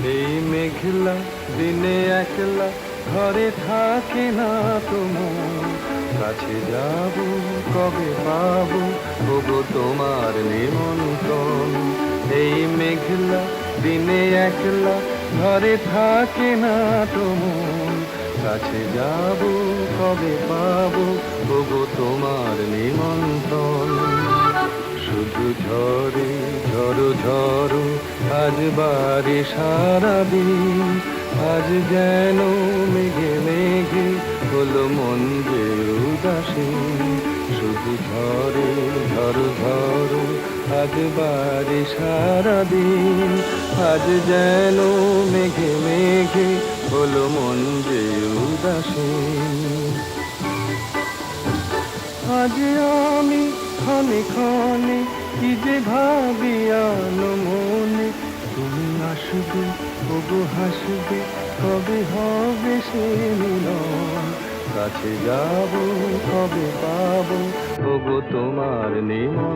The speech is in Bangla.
এই মেঘলা দিনে একলা ঘরে থাকে না তোমার, কাছে যাব কবে পাবো ওগো তোমার নিমন্ত্রণ। এই মেঘলা দিনে একলা ঘরে থাকে না তোমার, কাছে যাব কবে পাবো ওগো তোমার নিমন্ত্রণ। শুধু ঝরে ঝড়ো ঝড়ো আজ বারে সারাদিন, আজ যেন মেঘে মেঘে হলো মন যে উদাসীন। শুধু ঝরে ঝড়ো ঝড়ো আজ বারে সারাদিন, আজ যেন মেঘে মেঘে হলো মন যে উদাসীন। আজ আমি ক্ষণে ক্ষণে কি যে ভাবি আনো মনে, তুমি আসবে ওগো হাসবে কবে হবে সে মিলন, কাছে যাব কবে পাবো ওগো তোমার নিমন্ত্রণ।